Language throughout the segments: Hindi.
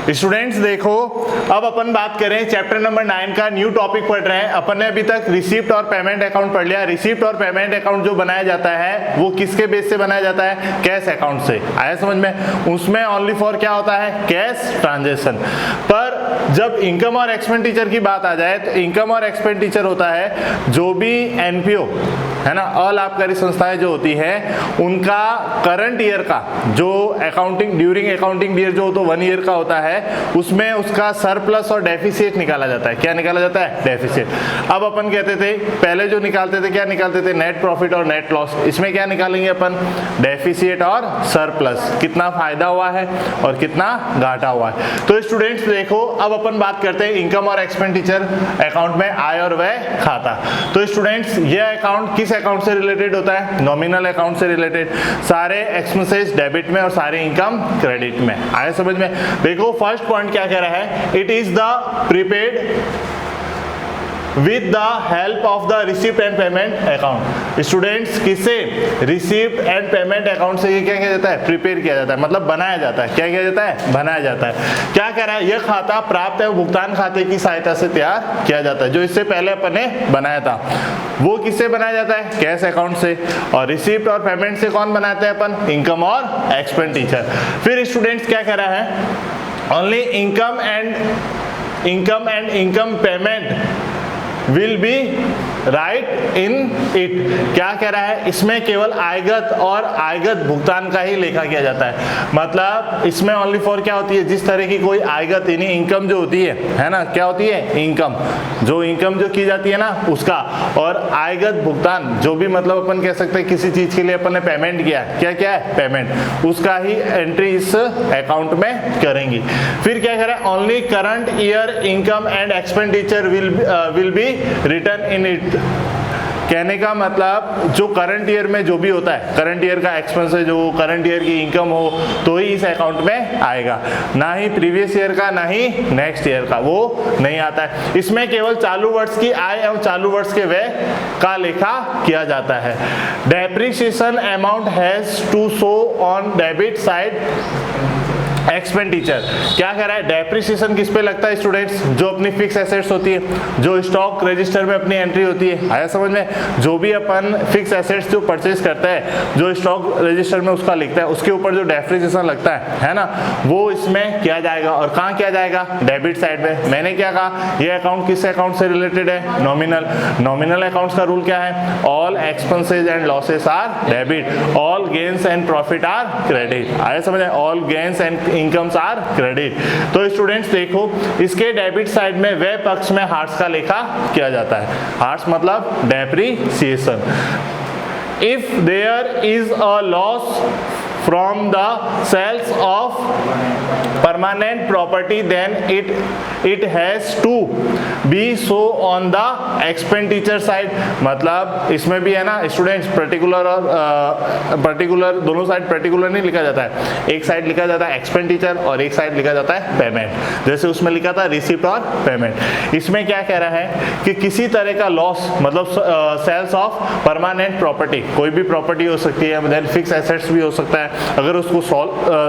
स्टूडेंट्स देखो, अब अपन बात करें चैप्टर नंबर 9 का न्यू टॉपिक पढ़ रहे हैं। अपन ने अभी तक रिसीप्ट और पेमेंट अकाउंट पढ़ लिया। रिसीप्ट और पेमेंट अकाउंट जो बनाया जाता है वो किसके बेस से बनाया जाता है? कैश अकाउंट से। आया समझ में? उसमें ओनली फॉर क्या होता है? Cash transaction. पर जब इनकम और एक्सपेंडिचर की बात आ जाए तो इनकम और एक्सपेंडिचर होता है जो भी एनपीओ है ना, अलाभकारी संस्थाएं जो होती है उनका करंट ईयर का जो अकाउंटिंग ड्यूरिंग अकाउंटिंग ईयर जो तो 1 ईयर का होता है उसमें उसका सरप्लस और डेफिसिट निकाला जाता है। क्या निकाला जाता है? डेफिसिट। अब अपन कहते थे पहले जो निकालते थे क्या निकालते थे? नेट प्रॉफिट और नेट लॉस। इसमें क्या निकालेंगे अपन? डेफिसिट और सरप्लस। कितना फायदा हुआ है और कितना घाटा हुआ है। तो स्टूडेंट्स देखो, अब अपन बात करते हैं इनकम और एक्सपेंडिचर अकाउंट में आय और व्यय खाता। तो स्टूडेंट्स ये अकाउंट किस अकाउंट से रिलेटेड होता है? नॉमिनल अकाउंट से रिलेटेड। सारे एक्सपेंसेस डेबिट में और सारे इनकम क्रेडिट में। आया समझ में? देखो फर्स्ट पॉइंट क्या कह रहा है? It is the prepaid with the help of the receipt and payment account। Students किससे? रिसीप्ट एंड पेमेंट अकाउंट से ये क्या किया जाता है? प्रिपेयर किया जाता है, मतलब बनाया जाता है। क्या किया जाता है? बनाया जाता है। क्या कह रहा है? यह खाता प्राप्त एवं भुगतान खाते की सहायता से तैयार किया जाता है। जो इससे पहले अपन ने बनाया था वो किससे बनाया जाता है? कैश अकाउंट से। और रिसीप्ट और पेमेंट से कौन बनाते हैं अपन? इनकम और एक्सपेंडिचर। फिर स्टूडेंट्स क्या कह रहा है? Only income and income payment will be right in it। क्या कह रहा है? इसमें केवल आयगत और आयगत भुगतान का ही लेखा किया जाता है। मतलब इसमें ओनली फॉर क्या होती है? जिस तरह की कोई आयगत यानी इनकम जो होती है ना, क्या होती है? इनकम जो की जाती है ना उसका, और आयगत भुगतान जो भी मतलब अपन कह सकते हैं किसी चीज के लिए अपन ने पेमेंट किया, क्या है? पेमेंट, उसका ही एंट्री इस अकाउंट में करेंगी। फिर क्या कह रहा है? Only current year income and expenditure will be return in it. कहने का मतलब जो करंट ईयर में जो भी होता है, करंट ईयर का एक्सपेंस है, जो करंट ईयर की इनकम हो तो ही इस अकाउंट में आएगा, ना ही प्रीवियस ईयर का, ना ही नेक्स्ट ईयर का, वो नहीं आता है। इसमें केवल चालू वर्ष की आय एवं चालू वर्ष के व्यय का लेखा किया जाता है। Depreciation amount has to show on debit side expenditure. क्या कह रहा है? डेप्रिसिएशन किस पे लगता है स्टूडेंट्स? जो अपनी फिक्स एसेट्स होती है, जो स्टॉक रजिस्टर में अपनी एंट्री होती है। आया समझ में? जो भी अपन फिक्स एसेट्स जो परचेज करता है, जो स्टॉक रजिस्टर में उसका लिखता है, उसके ऊपर जो डेप्रिसिएशन लगता है ना, वो इसमें किया जाएगा। और कहाँ किया जाएगा? डेबिट साइड में। मैंने क्या कहा? ये अकाउंट किस अकाउंट से रिलेटेड है? नॉमिनल अकाउंट्स का रूल क्या है? All expenses and losses are debit, all gains and profit are credit. आया समझ में? All gains and incomes are credit. तो स्टूडेंट्स देखो, इसके डेबिट साइड में व्यय पक्ष में हार्ट्स का लेखा किया जाता है। हार्ट्स मतलब depreciation. If there is a loss from the sales of permanent property then it has to be so on the expenditure side। मतलब इसमें भी है ना स्टूडेंट्स, पर्टिकुलर और पर्टिकुलर दोनों साइड पर्टिकुलर नहीं लिखा जाता है। एक साइड लिखा जाता है एक्सपेंडिचर और एक साइड लिखा जाता है पेमेंट। जैसे उसमें लिखा था रिसिप्ट और पेमेंट। इसमें क्या कह रहा है कि किसी तरह का लॉस मतलब सेल्स ऑफ परमानेंट प्रॉपर्टी, कोई भी प्रॉपर्टी हो सकती है, देन फिक्स एसेट्स भी हो सकता है। अगर उसको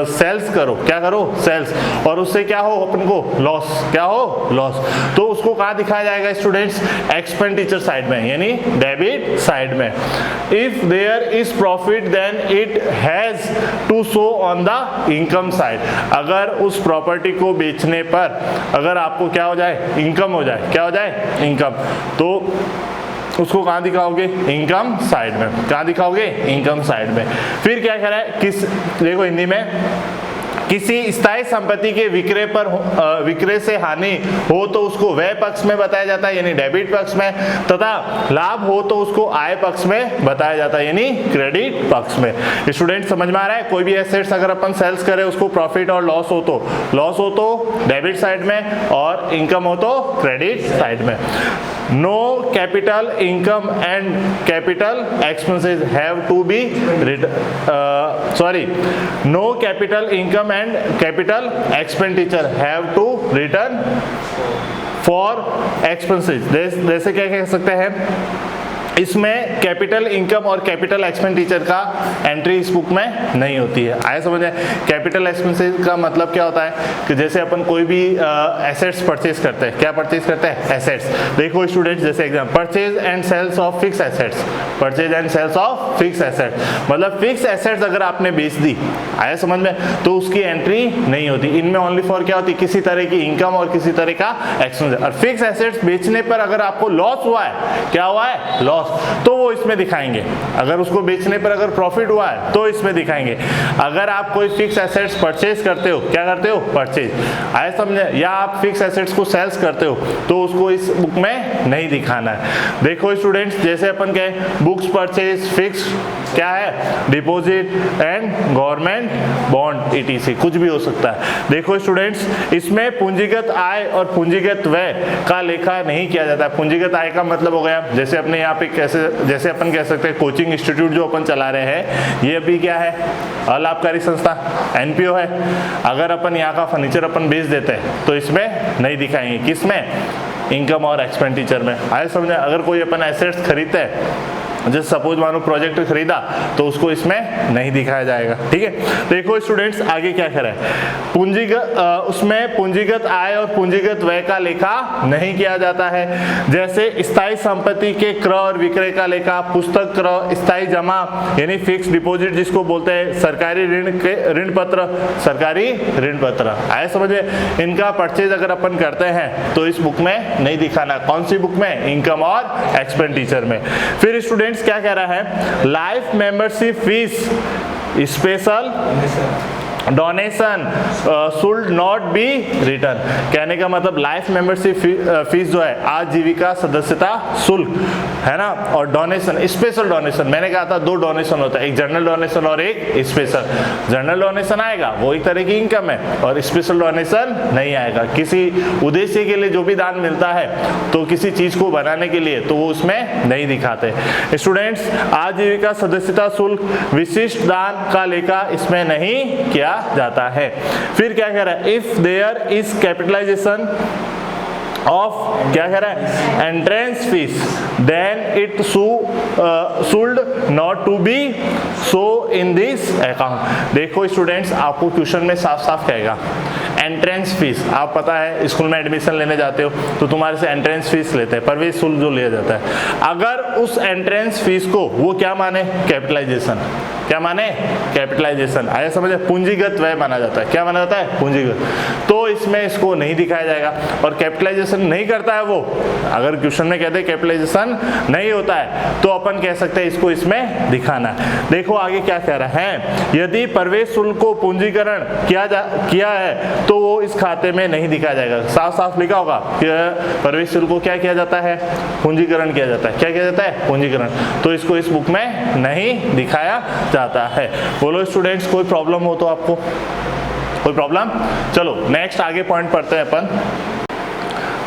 सेल्स करो, क्या करो? सेल्स, और उससे क्या हो अपन को? लॉस। क्या हो? लॉस। तो उसको कहाँ दिखाया जाएगा स्टूडेंट्स? एक्सपेंडिचर साइड में, यानी डेबिट साइड में। If there is profit then it has to show on the income side. अगर उस प्रॉपर्टी को बेचने पर अगर आपको क्या हो जाए? इनकम हो जाए। क्या हो जाए? इनकम। तो उसको कहाँ दिखाओगे? इनकम साइड में। कहाँ दिखाओगे? इनकम साइड में। फिर क्या कह रहा है? देखो हिंदी में, किसी स्थायी संपत्ति के विक्रय से हानि हो तो उसको व्यय पक्ष में बताया जाता है, यानी डेबिट पक्ष में, तथा लाभ हो तो उसको आय पक्ष में बताया जाता है, यानी क्रेडिट पक्ष में। स्टूडेंट समझ में आ रहा है? कोई भी एसेट्स अगर अपन सेल्स करें, उसको प्रॉफिट और लॉस हो तो डेबिट साइड में, और इनकम हो तो क्रेडिट साइड में। No capital income and capital expenses have to be no capital income and capital expenditure have to return for expenses। जैसे क्या कह सकते हैं? इसमें कैपिटल इनकम और कैपिटल एक्सपेंडिचर का एंट्री इस बुक में नहीं होती है। आया समझ में? कैपिटल एक्सपेंडिचर का मतलब क्या होता है कि जैसे अपन कोई भी एसेट्स परचेज करते हैं, क्या परचेज करते हैं? एसेट्स। देखो स्टूडेंट्स, जैसे exam, purchase and sales of fix assets, purchase and sales of fix assets, मतलब फिक्स एसेट्स अगर आपने बेच दी, आया समझ में, तो उसकी एंट्री नहीं होती। इनमें ओनली फॉर क्या होती? किसी तरह की इनकम और किसी तरह का एक्सपेंस। और फिक्स एसेट्स बेचने पर अगर आपको लॉस हुआ है, क्या हुआ है? लॉस, तो वो इसमें दिखाएंगे। अगर उसको बेचने पर अगर प्रॉफिट हुआ है तो इसमें दिखाएंगे। अगर आप कोई फिक्स एसेट्स परचेज करते हो, क्या करते हो? परचेज, आया समझे, या आप फिक्स एसेट्स को सेल्स करते हो तो उसको इस बुक में नहीं दिखाना है। देखो स्टूडेंट्स, जैसे अपन कहें बुक्स परचेज फिक्स क्या है? Deposit and government bond ETC, कुछ भी हो सकता है। देखो स्टूडेंट्स, इसमें पूंजीगत आय और पूंजीगत व्यय का लेखा नहीं किया जाता है। पूंजीगत आय का मतलब हो गया, जैसे अपने यहाँ पे कैसे, जैसे अपन कह सकते हैं कोचिंग इंस्टीट्यूट जो अपन चला रहे हैं, ये भी क्या है? अलाभकारी संस्था, NPO है। अगर अपन यहाँ का फर्नीचर अपन बेच देते हैं तो इसमें नहीं दिखाएंगे। किसमें? इनकम और एक्सपेंडिचर में। आए समझे? अगर कोई अपन एसेट्स खरीदते हैं, जैसे सपोज मानो प्रोजेक्ट खरीदा, तो उसको इसमें नहीं दिखाया जाएगा। ठीक है, देखो स्टूडेंट्स आगे क्या करें, पूंजीगत उसमें पूंजीगत आय और पूंजीगत व्यय का लेखा नहीं किया जाता है। जैसे स्थायी संपत्ति के क्रय और विक्रय का लेखा, पुस्तक क्रय, स्थायी जमा यानी फिक्स डिपॉजिट जिसको बोलते हैं, सरकारी ऋण के ऋण पत्र, सरकारी ऋण पत्र, आए समझे, इनका परचेज अगर अपन करते हैं तो इस बुक में नहीं दिखाना। कौन सी बुक में? इनकम और एक्सपेंडिचर में। फिर स्टूडेंट्स क्या कह रहा है? Life membership fees special donation should not be return. कहने का मतलब लाइफ मेंबरशिप फीस जो है, आजीविका सदस्यता शुल्क है ना, और डोनेशन, स्पेशल डोनेशन, मैंने कहा था दो डोनेशन होता है, एक जनरल डोनेशन और एक स्पेशल। जनरल डोनेशन आएगा वो एक तरह की इनकम है, और स्पेशल डोनेशन नहीं आएगा। किसी उद्देश्य के लिए जो भी दान मिलता है, तो किसी चीज को बनाने के लिए, तो वो उसमें नहीं दिखाते। स्टूडेंट्स, आजीविका सदस्यता शुल्क, विशिष्ट दान का लेखा इसमें नहीं किया जाता है। फिर क्या कह रहा है? If there is capitalisation of, क्या कह रहा है? Entrance fees, then it should not to be so in this account. देखो स्टूडेंट्स, आपको क्वेश्चन में साफ साफ कहेगा एंट्रेंस फीस, आप पता है स्कूल में एडमिशन लेने जाते हो तो तुम्हारे से एंट्रेंस फीस लेते हैं, प्रवेश शुल्क जो लिया जाता है। अगर उस एंट्रेंस फीस को वो क्या माने? कैपिटलाइजेशन। क्या माने? कैपिटलाइजेशन। आया समझे? पूंजीगत व्यय माना जाता है। क्या माना जाता है? पूंजीगत। तो इसमें इसको नहीं दिखाया जाएगा, और कैपिटलाइजेशन नहीं करता है वो। अगर क्वेश्चन में कहते हैं कैपिटलाइजेशन नहीं होता है, तो अपन कह सकते हैं इसको इसमें दिखाना है। देखो आगे क्या कह रहा है, यदि प्रवेश शुल्क को पूंजीकरण किया है तो वो इस खाते में नहीं दिखाया जाएगा। साफ साफ लिखा होगा कि प्रवेश शुल्क को क्या किया जाता है? पूंजीकरण किया जाता है। क्या किया जाता है? पूंजीकरण। तो इसको इस बुक में नहीं दिखाया जाता है। बोलो स्टूडेंट्स, कोई प्रॉब्लम हो तो आपको? कोई प्रॉब्लम? चलो नेक्स्ट आगे पॉइंट पढ़ते हैं अपन।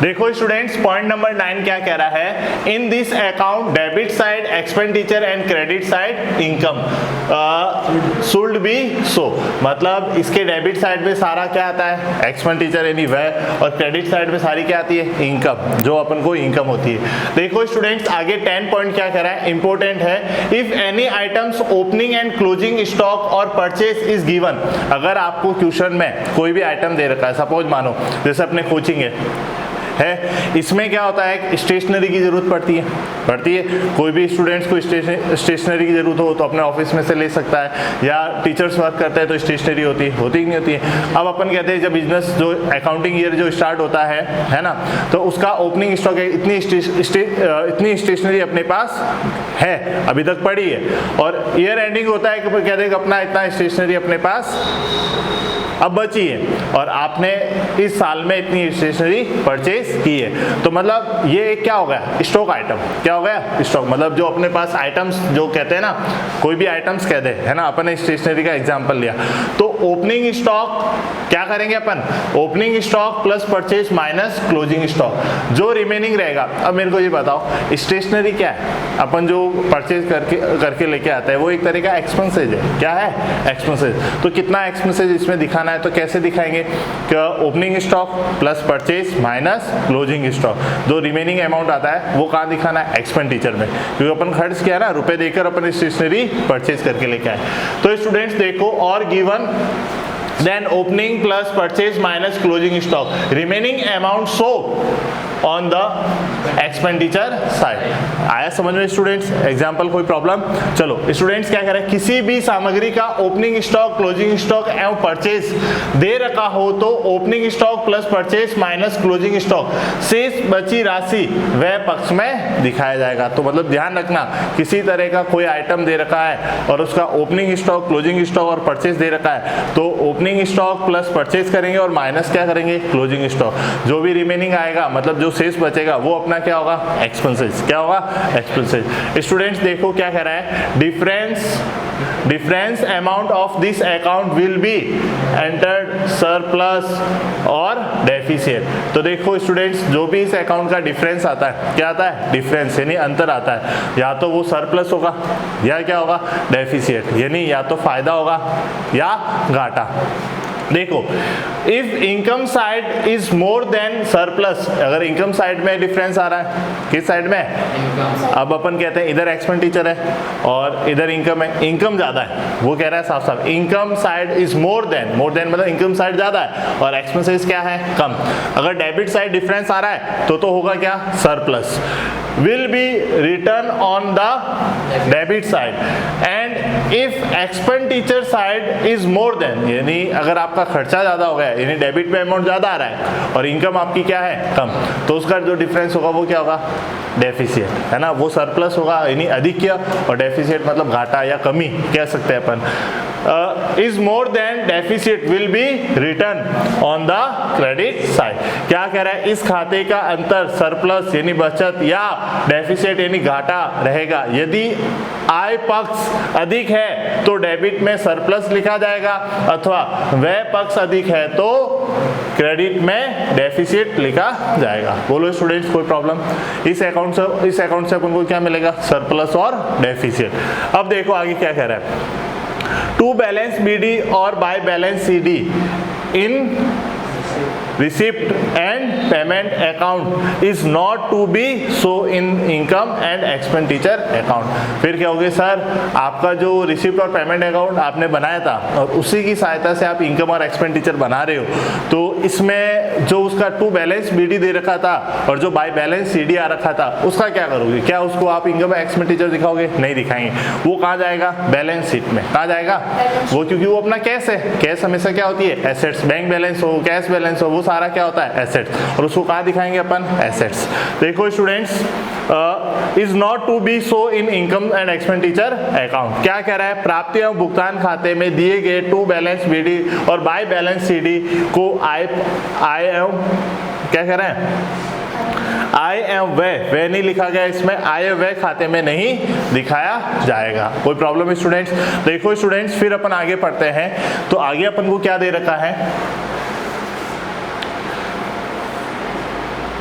देखो स्टूडेंट्स, पॉइंट नंबर 9 क्या कह रहा है? In this account debit side expenditure and credit side income should be so. मतलब इसके डेबिट साइड में सारा क्या आता है? एक्सपेंडिचर यानी व्यय, और क्रेडिट साइड में सारी क्या आती है? इनकम, जो अपन को इनकम होती है। देखो स्टूडेंट्स, आगे 10 पॉइंट क्या कह रहा है? इंपॉर्टेंट है। If any items opening and closing stock और परचेज इज गिवन। अगर आपको क्वेश्चन में कोई भी आइटम दे रखा है, सपोज मानो जैसे अपने कोचिंग है, इसमें क्या होता है? स्टेशनरी की जरूरत पड़ती है। कोई भी स्टूडेंट्स को स्टेशनरी की जरूरत हो तो अपने ऑफिस में से ले सकता है, या टीचर्स वर्क करते हैं तो स्टेशनरी होती ही नहीं होती है। अब अपन कहते हैं जब बिजनेस जो अकाउंटिंग ईयर जो स्टार्ट होता है ना, तो उसका ओपनिंग स्टॉक इतनी स्टेशनरी अपने पास है, अभी तक पड़ी है, और ईयर एंडिंग होता है कि कहते हैं अपना इतना स्टेशनरी अपने पास अब बची है, और आपने इस साल में इतनी स्टेशनरी परचेज की है। तो मतलब ये क्या हो गया? Stock item. क्या हो गया? स्टॉक। मतलब जो अपने पास आइटम्स जो कहते हैं ना, कोई भी आइटम्स कहते हैं, है ना, अपन ने स्टेशनरी का एग्जांपल लिया, तो ओपनिंग स्टॉक क्या करेंगे अपन, opening stock plus purchase minus closing stock, जो रिमेनिंग रहेगा। अब मेरे को ये बताओ स्टेशनरी क्या है, अपन जो परचेज करके लेके आता है वो एक तरह का एक्सपेंसेज है। क्या है, एक्सपेंसेज। तो कितना एक्सपेंसेज इसमें दिखाना है, तो कैसे दिखाएंगे, क्या opening stock plus purchase minus closing stock, जो रिमेनिंग अमाउंट आता है वो कहाँ दिखाना है, एक्सपेंडिचर में, क्योंकि अपन खर्च किया ना, रुपए देकर अपन स्टेशनरी परचेज करके लेके आए। तो स्टूडेंट्स देखो, और given then opening plus purchase minus closing stock, remaining amount show on the expenditure side। आया समझ में स्टूडेंट्स, एग्जाम्पल कोई प्रॉब्लम। चलो स्टूडेंट्स क्या करें, किसी भी सामग्री का ओपनिंग स्टॉक क्लोजिंग स्टॉक एवं परचेज दे रखा हो तो opening stock plus purchase minus closing stock, शेष बची राशि वह पक्ष में दिखाया जाएगा। तो मतलब ध्यान रखना, किसी तरह का कोई आइटम दे रखा है और उसका ओपनिंग स्टॉक क्लोजिंग स्टॉक और परचेज दे रखा है, तो ओपनिंग स्टॉक प्लस परचेज करेंगे और माइनस क्या करेंगे, क्लोजिंग स्टॉक। जो भी रिमेनिंग आएगा, मतलब जो शेष बचेगा वो अपना क्या होगा, एक्सपेंसेस। क्या होगा, एक्सपेंसेस। स्टूडेंट्स देखो क्या कह रहा है, difference amount of this account will be entered surplus और डेफिसिट। तो देखो स्टूडेंट्स, जो भी इस अकाउंट का डिफरेंस आता है, क्या आता है, डिफरेंस यानी अंतर आता है, या तो वो सरप्लस होगा या क्या होगा, डेफिसिट, यानी या तो फायदा होगा या घाटा। देखो, if income side is more then surplus, अगर इनकम साइड में डिफरेंस आ रहा है, किस साइड में, अब अपन कहते हैं इधर एक्सपेंडिचर है और इधर इनकम है, इनकम ज्यादा है, वो कह रहा है साफ साफ income side is more then मतलब इनकम साइड ज्यादा है और एक्सपेंसेस क्या है, कम। अगर डेबिट साइड डिफरेंस आ रहा है तो होगा क्या, surplus, will be written on the debit side, and if expenditure side is more than, यानी अगर आपका खर्चा ज्यादा हो गया, यानी डेबिट में अमाउंट ज्यादा आ रहा है और इनकम आपकी क्या है, कम, तो उसका जो डिफरेंस होगा वो क्या होगा, डेफिसिट, है ना। वो सरप्लस होगा यानी अधिक किया, और डेफिसिट मतलब घाटा या कमी कह सकते हैं अपन। Is more than deficit will be return on the credit side. क्या कह रहा है, इस खाते का अंतर सरप्लस यानी बचत या डेफिसिट यानी घाटा रहेगा। यदि आय पक्ष अधिक है तो डेबिट में सरप्लस लिखा जाएगा, अथवा वह पक्ष अधिक है तो क्रेडिट में डेफिसिट लिखा जाएगा। बोलो स्टूडेंट्स, कोई प्रॉब्लम। इस अकाउंट से अपन को क्या मिलेगा, सरप्लस और डेफिसिट। अब देखो आगे क्या कह रहा है, टू बैलेंस बीडी और by balance CD in receipt and payment account is not to be so in income and expenditure account। फिर क्या होगा सर, आपका जो रिसिप्ट और पेमेंट अकाउंट आपने बनाया था और उसी की सहायता से आप इनकम और एक्सपेंडिचर बना रहे हो, तो इसमें जो उसका टू बैलेंस बीडी दे रखा था और जो बाय बैलेंस सीडी आ रखा था, उसका क्या करोगे, क्या उसको आप इनकम एक्सपेंडिचर दिखाओगे, नहीं दिखाएंगे। वो कहाँ जाएगा, बैलेंस शीट में। कहाँ जाएगा वो, क्योंकि वो अपना कैश है, कैश हमेशा क्या होती है, एसेट्स। बैंक बैलेंस हो, कैश बैलेंस हो, वो सारा क्या होता है, एसेट्स, और उसको कहाँ दिखाएंगे अपन, एसेट्स। देखो students, is not to be so in income and expenditure account. क्या कह रहा है, प्राप्ति एवं भुगतान खाते में दिए गए टू बैलेंस बीडी और बाय बैलेंस सीडी को आय एवं क्या कह रहे हैं, आय एवं व्यय नहीं लिखा गया इसमें, आय व्यय खाते में नहीं दिखाया जाएगा। कोई प्रॉब्लम स्टूडेंट्स। देखो स्टूडेंट्स, फिर अपन आगे पढ़ते हैं। तो आगे अपन को क्या दे रखा है,